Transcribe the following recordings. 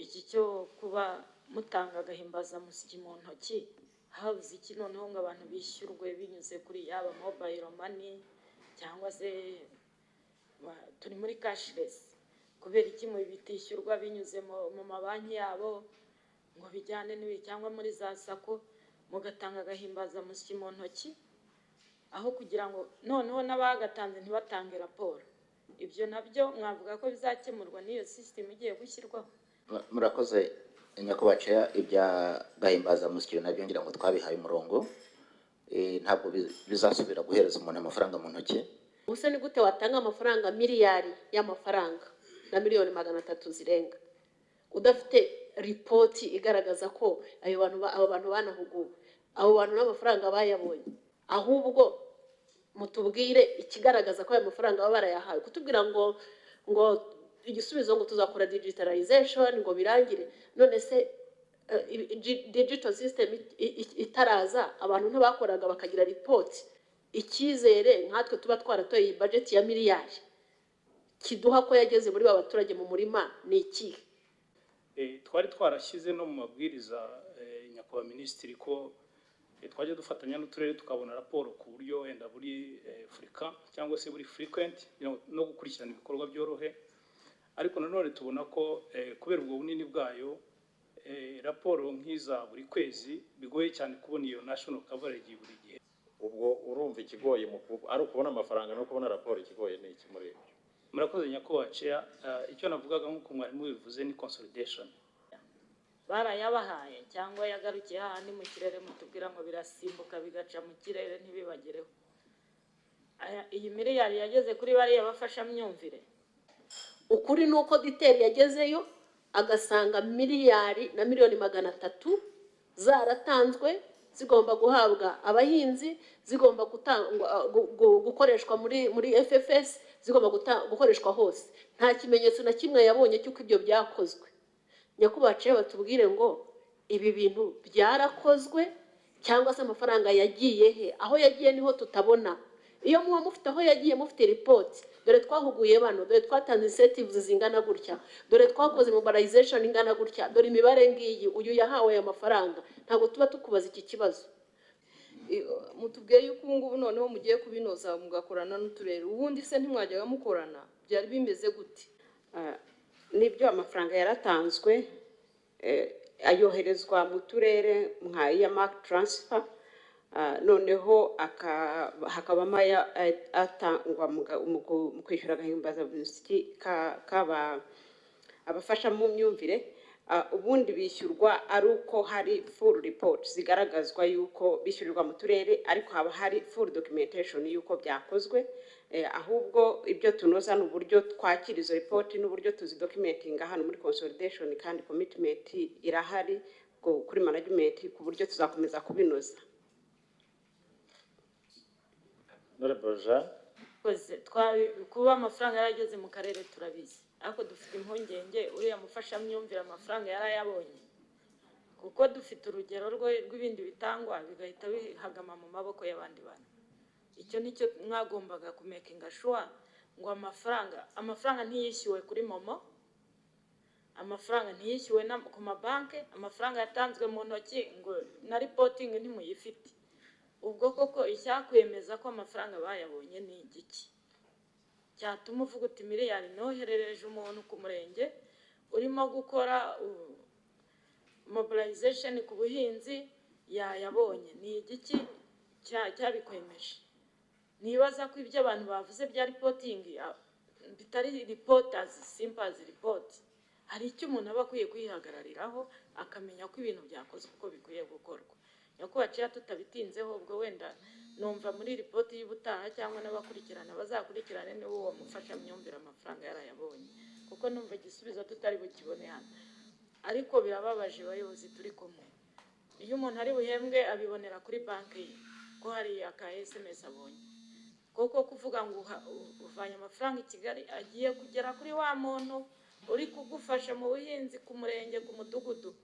iki cyo kuba mutanga agahimbazamusyi mu ntoki habuze iki noneho ngo abantu bishyurwe binyuze kuri yaba mobile money cyangwa se turi muri cashless, kubera iki mu bitishyurwa binyuze mu mabanki yabo ngo bijyane n'ibi cyangwa muri za sako mugatanga agahimbazamusyi mu ntoki aho kugira ngo noneho n'abagatanze ntibatange raporo. Ibyo nabyo mwavuga ko bizakemurwa n'iyo system igiye gushyirwaho? Murakoze nyakubahwa, ibya gahimbazamusyi nabyo ngira ngo twabihaye umurongo, ntabwo bizasubira guhereza umuntu amafaranga mu ntoki. Ubuse ni gute watanga amafaranga miliyari y'amafaranga na miliyoni 300 zirenga udafite ripoti igaragaza ko abo bantu banahuguwe, abo bantu n'amafaranga bayabonye? Ahubwo mutubwire ikigaragaza ko ayo mafaranga baba barayahawe. Kutubwira ngo igisubizo ngo tuzakora digitalization ngo birangire, none se digital system itaraza abantu ntabakoraga bakagira report, icyizere nkatwe tuba twaratoye budget ya miliyari kiduha ko yageze muri babaturage mu murima ni iki? Twari twarashyize no mu mabwiriza nyakubahwa minisitiri ko twajya dufatanya n'uturere tukabona raporo ku buryo wenda buri Afrika cyangwa se buri frequent no gukurikirana ibikorwa byorohe, ariko nanone tubona ko kubera ubwo bunini bwayo raporo nk'iza buri kwezi bigoye cyane kubona iyo national coverage buri gihe. Ubwo urumva ikigoye ari ukubona amafaranga no kubona raporo, ikigoye ni iki muri ibyo? Murakoze nyakubahwa chair, icyo navugaga nk'uko mwarimu bivuze ni consolidation. Barayabahaye cyangwa yagarukiye hahandi mu kirere mutubwira ngo birasimbuka bigaca mu kirere ntibibagereho? Iyi miliyari yageze kuri bariya bafasha myumvire? Ukuri nuko diteri yagezeyo agasanga miliyari na miliyoni 300 zaratanzwe, zigomba guhabwa abahinzi, zigomba gukoreshwa muri FFS, zigomba gukoreshwa hose. Nta kimenyetso na kimwe yabonye cy'uko ibyo byakozwe. Nyakubahwa batubwire ngo ibi bintu byarakozwe cyangwa se amafaranga yagiye he? Aho yagiye niho tutabona. Iyo muba mufite aho yagiye, mufite report, dore twahuguye bano, dore twatanze incentives zingana gutya, dore twakoze mobilization ingana gutya, dore imibare ngiyi, uyu yahawe aya mafaranga, ntabwo tuba tukubaza iki kibazo. Mutubwiye yuko ubu ngubu noneho mugiye kubinoza mugakorana n'uturere, ubundi se ntimwajyaga mukorana? Byari bimeze gute? Nibyo amafaranga yaratanzwe, ayoherezwa mu turere nka earmark transfer, noneho hakabamo atangwa mu kwishyura agahimbazamusyi kaba abafasha mu myumvire. Ubundi bishyurwa ari uko hari full report zigaragazwa yuko bishyurirwa mu turere, ariko haba hari full documentation yuko byakozwe. Ahubwo ibyo tunoza n'uburyo twakira izo report n'uburyo tuzidocumentinga hano muri consolidation, kandi commitment irahari kuri management ku buryo tuzakomeza kubinoza. Kuba amafaranga yarageze mu karere turabizi, ariko dufite impungenge uriya mufasha myumvire amafaranga yarayabonye, kuko dufite urugero rw'ibindi bitangwa bigahita bihagama mu maboko y'abandi bantu. Icyo nicyo mwagombaga kumekinga sure ngo amafaranga ntiyishyuwe kuri momo, amafaranga ntiyishyuwe ku mabanki, amafaranga yatanzwe mu ntoki ngo na reporting ntimuyifite. Ubwo koko icyakwemeza ko amafaranga bayabonye ni igiki cyatuma uvuga uti miliyari noherereje umuntu ku murenge urimo gukora mobilization ku buhinzi yayabonye? Ni igiki cyabikwemeje? Nibaza ko ibyo abantu bavuze bya reporting bitari reporters simple as report. Hari icyo umuntu aba akwiye kwihagarariraho akamenya ko ibintu byakozwe uko bikwiye gukorwa. Nyakubahwa tutabitinzeho, ubwo wenda numva muri report y'ubutaha cyangwa n'abakurikirana bazakurikirane niba uwo mufasha myumvire amafaranga yarayabonye, kuko numva igisubizo tutari bukibone hano. Ariko birababaje bayobozi turi kumwe, iyo umuntu ari buhembwe abibonera kuri banki ye ko hari aka SMS abonye, koko kuvuga ngo uvanye amafaranga i Kigali agiye kugera kuri wa muntu uri kugufasha mu buhinzi ku murenge ku mudugudu,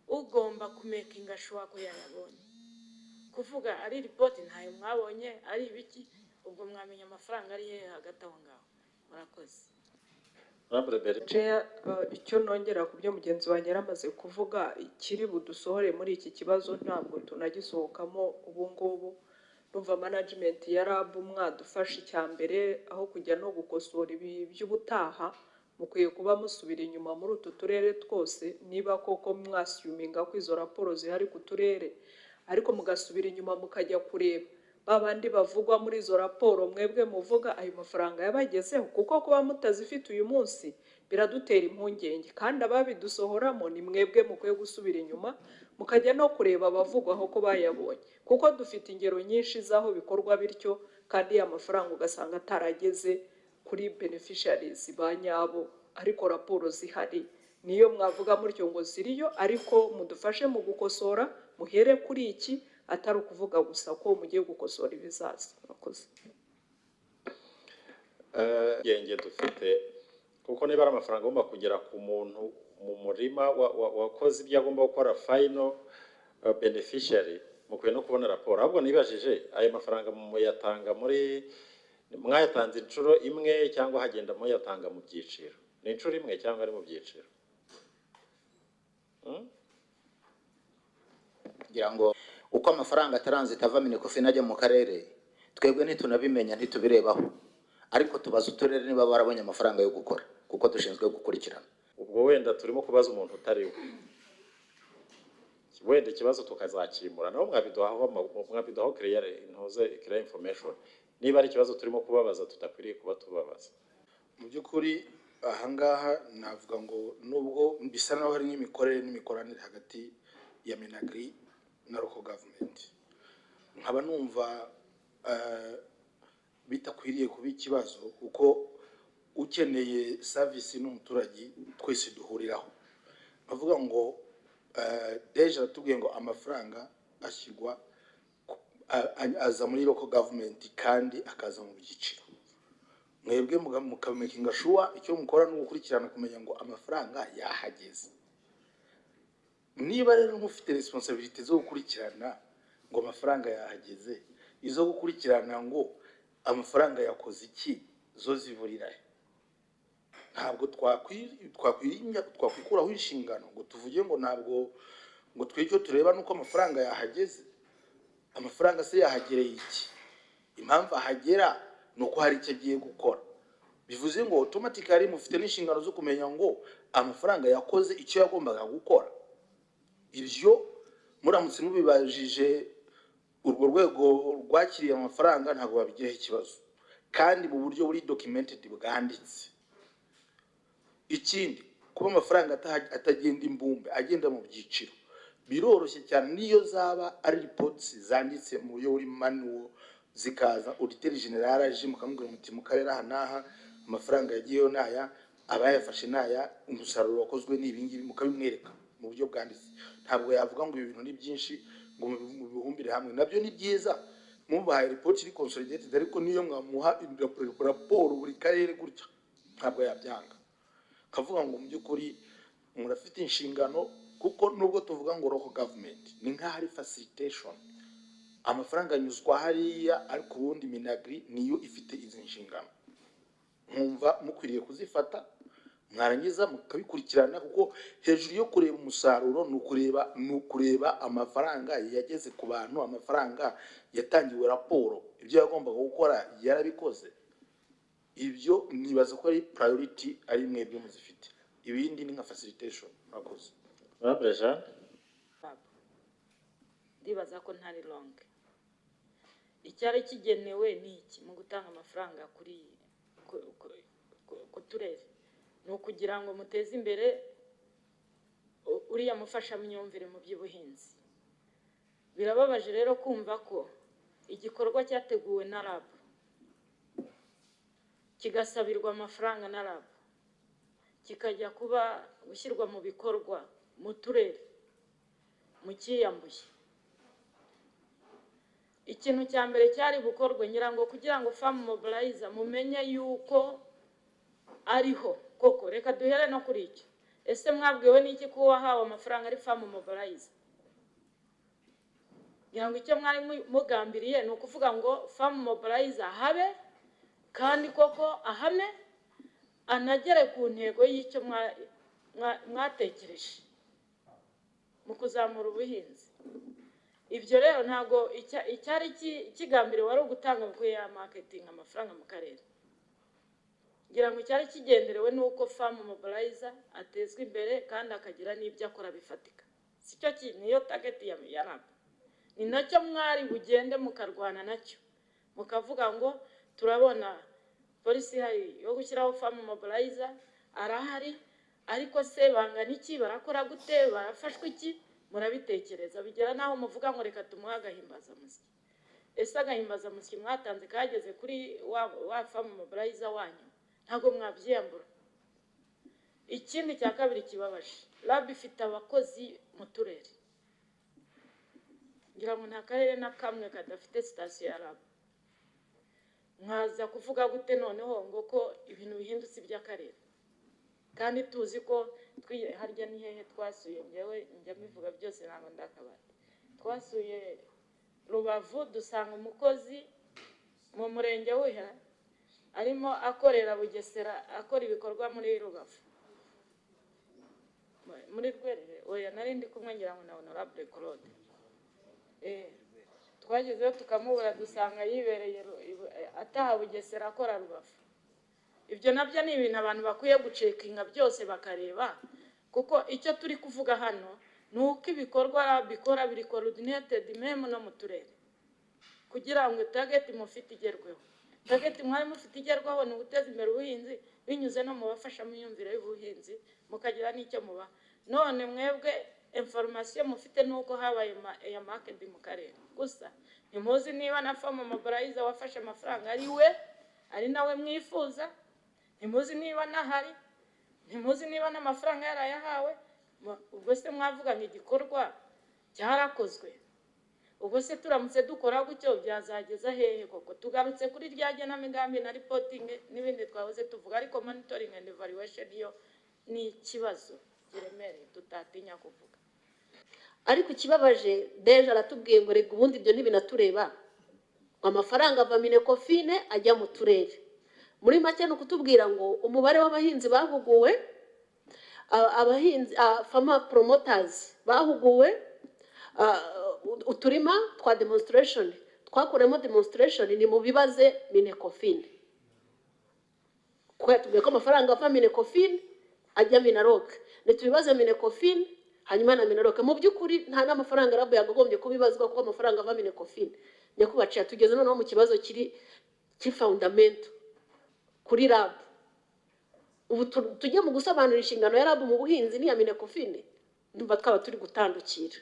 ugomba kumekinga sure ko yayabonye. Kuvuga ari report ntayo mwabonye ari ibiki, ubwo mwamenya amafaranga ari he hagati aho ngaho. Murakoze. Honorable Beri. icyo nongera ku byo mugenzi wanjye yaramaze kuvuga, ikiri budusohore muri iki kibazo ntabwo tunagisohokamo ubu ngubu. Numva management ya RAB mwadufasha icya mbere aho kujya no gukosora ibi by'ubutaha, mukwiye kuba musubira inyuma muri utu turere twose, niba koko mwasiyuminga ko izo raporo zihari ku turere, ariko mugasubira inyuma mukajya kureba babandi bavugwa muri izo raporo mwebwe muvuga ayo mafaranga yabagezeho, kuko kuba mutazifite uyu munsi biradutera impungenge, kandi ababidusohoramo ni mwebwe mukwiye gusubira inyuma mukajya no kureba abavugwaho ko bayabonye, kuko dufite ingero nyinshi z'aho bikorwa bityo kandi ya mafaranga ugasanga atarageze kuri beneficiaries ba nyabo, ariko raporo zihari. Niyo mwavuga mutyo ngo ziriyo, ariko mudufashe mu gukosora, muhere kuri iki, atari ukuvuga gusa ko mugiye gukosora ibizaza. Murakoze. Yenge dufite kuko niba ari amafaranga agomba kugera ku muntu mu murima wakoze ibyo agomba gukora final beneficiary, mukwiye no kubona raporo. Ahubwo nibajije ayo mafaranga muyatanga muri mwayatanze inshuro imwe cyangwa hagenda muyatanga mu byiciro? Ni inshuro imwe cyangwa ari mu byiciro? kugira ngo uko amafaranga ataranzita ava Minecofin ajya mu karere, twebwe ntitunabimenya ntitubirebaho, ariko tubaza uturere niba barabonye amafaranga yo gukora, kuko dushinzwe gukurikirana. Ubwo wenda turimo kubaza umuntu utari we, wenda ikibazo tukazakimura nabo mwabiduhaho clear information niba ari ikibazo turimo kubabaza tutakwiriye kuba tubabaza. Mu by'ukuri ahangaha navuga ngo nubwo bisa naho hari n'imikorere n'imikoranire hagati ya Minagri na local government, nkaba numva bitakwiriye kuba ikibazo, kuko ukeneye service n'umuturage twese duhuriraho. Bavuga ngo deje ratubwiye ngo amafaranga ashyirwa aza muri local government kandi akaza mu byiciro. Mwebwe mukamakinga sure icyo mukora no gukurikirana kumenya ngo amafaranga yahageze. Niba rero mufite responsibility zo gukurikirana ngo amafaranga yahageze, izo gukurikirana ngo amafaranga yakoze iki, zo zivurira ntabwo twakwikuraho inshingano ngo tuvuge ngo ntabwo ngo twicyo tureba nuko amafaranga yahageze. Amafaranga se yahagereye iki? Impamvu ahagera nuko hari icyo agiye gukora. Bivuze ngo automatically mufite n'inshingano zo kumenya ngo amafaranga yakoze icyo yagombaga gukora. Ibyo muramutse mubibajije urwo rwego rwakiriye amafaranga ntabwo babigiraho ikibazo, kandi mu buryo buri documented bwanditse. Ikindi, kuba amafaranga atagenda imbumbe agenda mu byiciro biroroshye cyane. Niyo zaba ari reports zanditse mu buryo buri manual zikaza auditeur general aje mukamubwira muti mu karere hanaha amafaranga yagiyeyo naya, abayafashe naya, umusaruro wakozwe n'ibingibi mukabimwereka mu buryo bwanditse. Ntabwo yavuga ngo ibi bintu ni byinshi ngo mubihumbire hamwe. Nabyo ni byiza mubahaye report iri consolidated, ariko niyo mwamuha raporo buri karere gutya ntabwo yabyanga. Kavuga ngo mu by'ukuri murafite inshingano, kuko nubwo tuvuga ngo local government ni nk'ahari facilitation, amafaranga anyuzwa hariya, ariko ubundi Minagri niyo ifite izi nshingano. Nkumva mukwiriye kuzifata mwarangiza mukabikurikirana, kuko hejuru yo kureba umusaruro nukureba amafaranga yageze ku bantu, amafaranga yatangiwe raporo, ibyo yagombaga gukora yarabikoze. Ibyo nibaza ko ari priority ari mwebwe muzifite, ibindi ni nka facilitation. Murakoze. Babreja ndibaza ko ntari long. Icyari kigenewe ni iki mu gutanga amafaranga kuri ku turere? Ni ukugira ngo muteze imbere uriya mufashamyumvire mu by'ubuhinzi. Birababaje rero kumva ko igikorwa cyateguwe na RAB kigasabirwa amafaranga na RAB kikajya kuba gushyirwa mu bikorwa mu turere mu kiyambuye. Ikintu cya mbere cyari bukorwe nyirango kugira ngo farm mobilizer mumenye yuko ariho koko. Reka duhere no kuri icyo. Ese mwabwiwe n'iki ko wahawe amafaranga ari farm mobilizer? Nyirango icyo mwari mugambiriye ni ukuvuga ngo farm mobilizer habe, kandi koko ahame anagere ku ntego y'icyo mwatekereje mu kuzamura ubuhinzi. Ibyo rero ntabwo icyari kigambiriwe wari ugutanga ya marketing amafaranga mu karere. Ngira ngo icyari kigenderewe nuko farm mobilizer atezwe imbere kandi akagira n'ibyo akora bifatika. Sicyo niyo target ya RAB. Ni nacyo mwari bugende mukarwana nacyo, mukavuga ngo turabona polisi hari yo gushyiraho farm mobilizer arahari, ariko se bangana iki, barakora gute, barafashwe iki, murabitekereza bigera naho muvuga ngo reka tumuha agahimbaza musyi. Ese agahimbaza musyi mwatanze kageze kuri wa farm mobilizer wanyu? Ntago mwabyiyambura. Ikindi cya kabiri kibabaje, RAB ifite abakozi mu turere. Ngira ngo nta karere na kamwe kadafite sitasiyo ya RAB. Mwaza kuvuga gute noneho ngo ko ibintu bihindutse iby'akarere? Kandi tuzi ko harya ni hehe twasuye, ngewe njya mbivuga byose ntabwo ndakabati. Twasuye Rubavu dusanga umukozi mu murenge w'Uha arimo akorera Bugesera, akora ibikorwa muri Rubavu, muri Rwerere. Oya, nari ndi kumwe ngira ngo na Honorable Claude. Twagezeyo tukamubura dusanga yibereye ataha Bugesera akora Rubavu. Ibyo nabyo ni ibintu abantu bakwiye gucekinga byose bakareba, kuko icyo turi kuvuga hano nuko ibikorwa bikora biri coordinated meme no mu turere, kugira ngo target mufite igerweho. Target mwari mufite igerwaho ni guteza imbere ubuhinzi binyuze no mu bafasha mu myumvire y'ubuhinzi, mukagira n'icyo muba. None mwebwe information mufite nuko habaye ya marketing mu karere gusa. Ntimuzi niba na farm mobilizer wafashe amafaranga ari nawe mwifuza, ntimuzi niba nahari, ntimuzi niba n'amafaranga yarayahawe. Ubwo se mwavuga ngo igikorwa cyarakozwe? Ubwo se turamutse dukora gutyo byazageza hehe koko? Tugarutse kuri ryagena migambi na reporting n'ibindi twahoze tuvuga, ariko monitoring and evaluation yo ni ikibazo kiremereye tutatinya kuvuga. Ariko ikibabaje deje aratubwiye ngo rega ubundi ibyo ntibinatureba, amafaranga ava Minecofine ajya mu turere. Muri make no kutubwira ngo umubare w'abahinzi bahuguwe, abahinzi farmer promoters bahuguwe, uturima twa demonstration twakoremo demonstration ni mu bibaze Minecofine. Kwa tubwiye ko amafaranga ava Minecofine ajya Minaroc, nitubibaze Minecofine hanyuma na Minaroc. Mu by'ukuri nta n'amafaranga RAB yagombye kubibazwa kuko amafaranga ava Minecofine. Nyakubaciye tugeze noneho mu kibazo kiri fundamental kuri RAB. Ubu tujye mu gusobanura inshingano ya RAB mu buhinzi ni ya Minecofine, ndumva twaba turi gutandukira.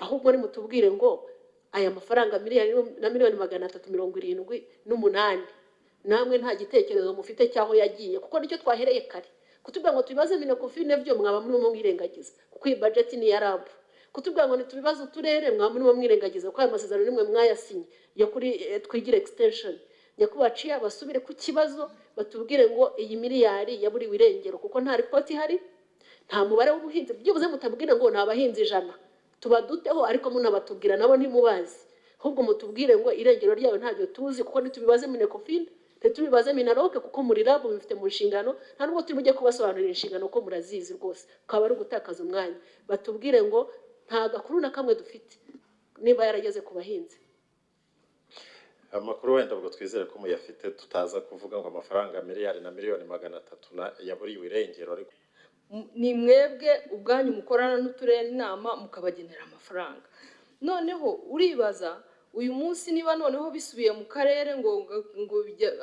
Ahubwo ni mutubwire ngo aya mafaranga miliyari na miliyoni 378 namwe nta gitekerezo mufite cyaho yagiye, kuko nicyo twahereye kare kutubwira ngo tubibaze Minecofine byo mwaba muri mwirengagiza kuko iyi budget ni ya RAB. Kutubwira ngo nitubibaze uturere mwaba muri mwirengagiza kuko aya masezerano nimwe mwayasinye yo kuri twigire extension. Nyakubaciye abasubire ku kibazo batubwire ngo iyi miliyari yaburiwe irengero kuko nta report ihari, nta mubare w'ubuhinzi. Byibuze mutabwira ngo nta bahinzi 100 tubaduteho, ariko munabatubwira nabo ntimubazi, ahubwo mutubwire ngo irengero ryawe ntabyo tuzi kuko nitubibaze Minecofine tubibaze Minaroc kuko muri RAB bifite mu nshingano. Nta nubwo turi kubasobanurira inshingano ko murazizi rwose, ukaba ari gutakaza umwanya. Batubwire ngo nta gakuru na kamwe dufite niba yarageze ku bahinzi. Amakuru wenda ubwo twizere ko muyafite, tutaza kuvuga ngo amafaranga miliyari na miliyoni 300 yaburiwe irengero. Ariko ni mwebwe ubwanyu mukorana n'uturere inama mukabagenera amafaranga. Noneho uribaza uyu munsi niba noneho bisubiye mu karere ngo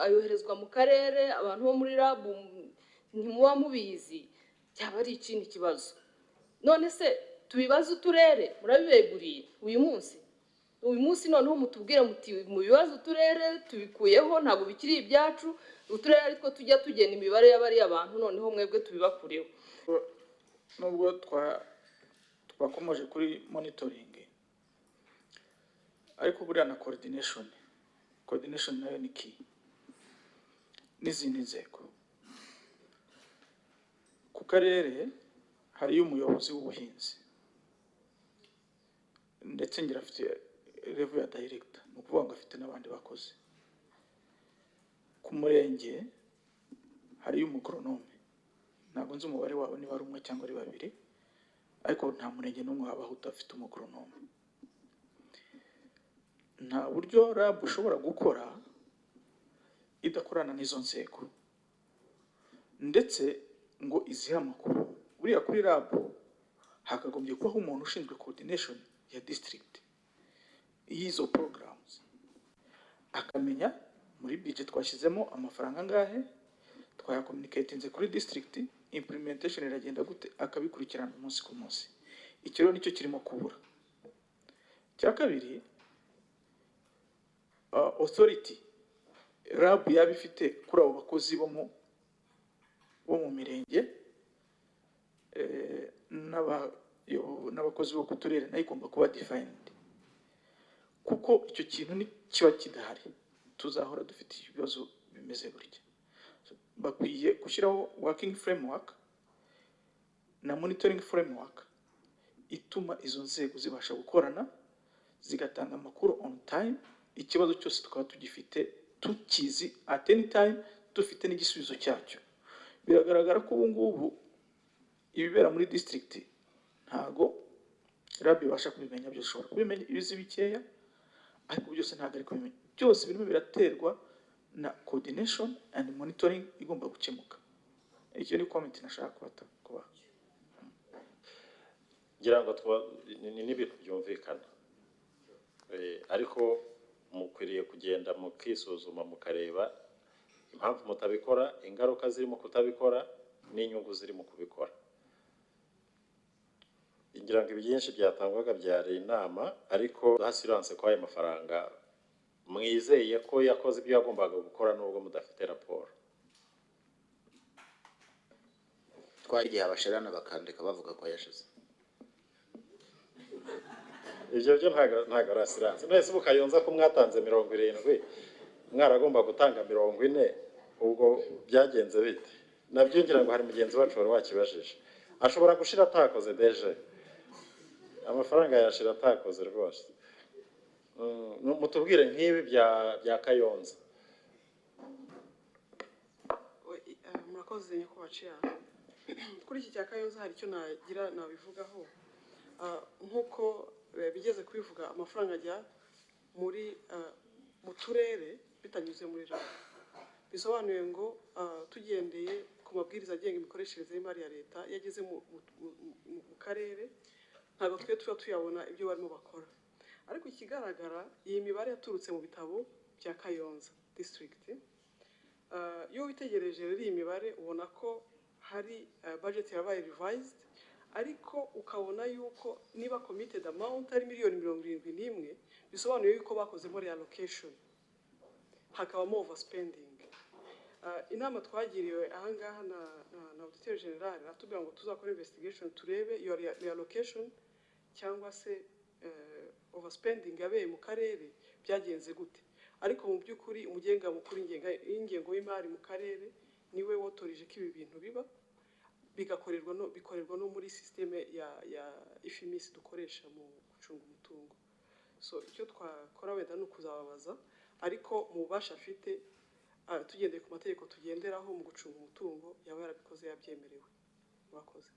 ayoherezwa mu karere, abantu bo muri RAB ntimuba mubizi, cyaba ari ikindi kibazo. None se tubibaze uturere murabibeguriye uyu munsi noneho mutubwire muti mu bibazo uturere tubikuyeho ntabwo bikiri ibyacu, uturere ariko tujya tugena imibare y'abari abantu, noneho mwebwe tubibakureho. Nubwo twakomeje kuri monitoring, ariko buriya na coordination nayo ni key n'izindi nzego. Ku karere hariyo umuyobozi w'ubuhinzi ndetse ngira afite level ya director, ni ukuvuga ngo afite n'abandi bakozi. Ku murenge hariyo umugoronome, ntabwo nzi umubare wabo niba ari umwe cyangwa ari babiri, ariko nta murenge n'umwe wabaho udafite umugoronome. Nta buryo RAB ushobora gukora idakorana n'izo nzego ndetse ngo izihe amakuru. Buriya kuri RAB hakagombye kubaho umuntu ushinzwe coordination ya district y'izo programs, akamenya muri budget twashyizemo amafaranga angahe, twayakommunicatinze kuri district, implementation iragenda gute, akabikurikirana umunsi ku munsi. Icyo rero nicyo kirimo kubura. Cya kabiri, authority RAB yaba ifite kuri abo bakozi bo mu mirenge n'abakozi bo ku turere nayo igomba kuba defined, kuko icyo kintu ni kiba kidahari tuzahora dufite ibibazo bimeze gutya. Bakwiye gushyiraho working framework na monitoring framework ituma izo nzego zibasha gukorana, zigatanga amakuru on time, ikibazo cyose tukaba tugifite tukizi at any time, dufite n'igisubizo cyacyo. Biragaragara ko ubu ngubu ibibera muri district ntago RAB ibasha kubimenya byose, ushobora kubimenya ibizi bikeya, ariko byose ntabwo ari kubimenya byose. Birimo biraterwa na coordination and monitoring igomba gukemuka. Icyo ni comment nashaka kuba ngira ngo n'ibintu byumvikana, ariko mukwiriye kugenda mukisuzuma mukareba impamvu mutabikora, ingaruka zirimo kutabikora n'inyungu zirimo kubikora. Ngira ngo ibyinshi byatangwaga byari inama, ariko assurance ko ayo mafaranga mwizeye ko yakoze ibyo yagombaga gukora nubwo mudafite raporo. Twagiye abashirana bakandika bavuga ko yashize. Ibyo byo ntago ari assurance. Nese mukayonza ko mwatanze 70 mwaragomba gutanga 40, ubwo byagenze bite? Nabyo ngira ngo hari mugenzi wacu wari wakibajije, ashobora gushira atakoze deje amafaranga yashira atakoze rwose. Mutubwire nk'ibi bya Kayonza. Murakoze nyakubahwa. Kuri iki cya Kayonza hari icyo nabivugaho. Nk'uko bigeze kubivuga, amafaranga ajya mu turere bitanyuze muri RAB. Bisobanuye ngo tugendeye ku mabwiriza agenga imikoreshereze y'imari ya leta, yageze mu karere ntabwo tuba tuyabona ibyo barimo bakora. Ariko ikigaragara, iyi mibare yaturutse mu bitabo bya Kayonza district. Iyo witegereje rero iyi mibare ubona ko hari budget yabaye revised, ariko ukabona yuko niba committed amount ari miliyoni 71, bisobanuye yuko bakozemo reallocation, hakabamo overspending. Inama twagiriwe ahangaha na auditeur general atubwira ngo tuzakora investigation turebe iyo reallocation cyangwa se overspending yabaye mu karere byagenze gute. Ariko mu by'ukuri umugenga mukuru ingengo y'imari mu karere niwe wotorije ko ibi bintu biba, bikorerwa no muri systeme ya IFMIS dukoresha mu gucunga umutungo. So icyo twakora wenda no kuzababaza, ariko mu bubasha afite tugendeye ku mategeko tugenderaho mu gucunga umutungo yaba yarabikoze yabyemerewe. Murakoze.